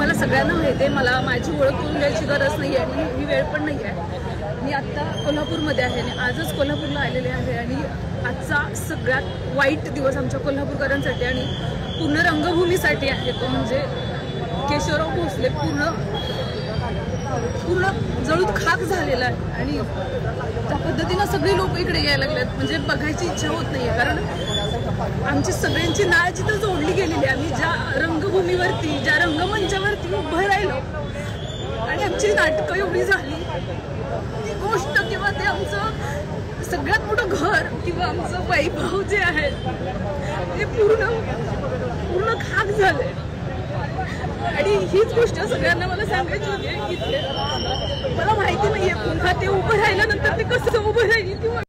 तुम्हाला सगळ्यांना माहिती आहे, मला माझी ओळख करून द्यायची गरज नाही आहे आणि ही वेळ पण नाही आहे. मी आत्ता कोल्हापूरमध्ये आहे आणि आजच कोल्हापूरला आलेले आहे आणि आजचा सगळ्यात वाईट दिवस आमच्या कोल्हापूरकरांसाठी आणि पूर्ण रंगभूमीसाठी आहे. तो म्हणजे केशवराव भोसले पूर्ण जळून खाक झालेला आहे आणि त्या पद्धतीनं सगळी लोक इकडे यायला लागलेत. म्हणजे बघायची इच्छा होत नाहीये, कारण आमची सगळ्यांची नाळ जिथं जोडली गेलेली आहे. आम्ही ज्या रंगभूमीवरती, ज्या रंगमंचावरती उभं राहिलो आणि आमची नाटकं एवढी झाली, ती गोष्ट किंवा ते आमचं सगळ्यात मोठं घर किंवा आमचं वैभव जे आहे ते पूर्ण खाक झालंय. आणि हीच गोष्ट सगळ्यांना मला सांगायची होती की मला माहिती नाहीये पुन्हा ते उभं राहिल्यानंतर ते कसं उभं राहील किंवा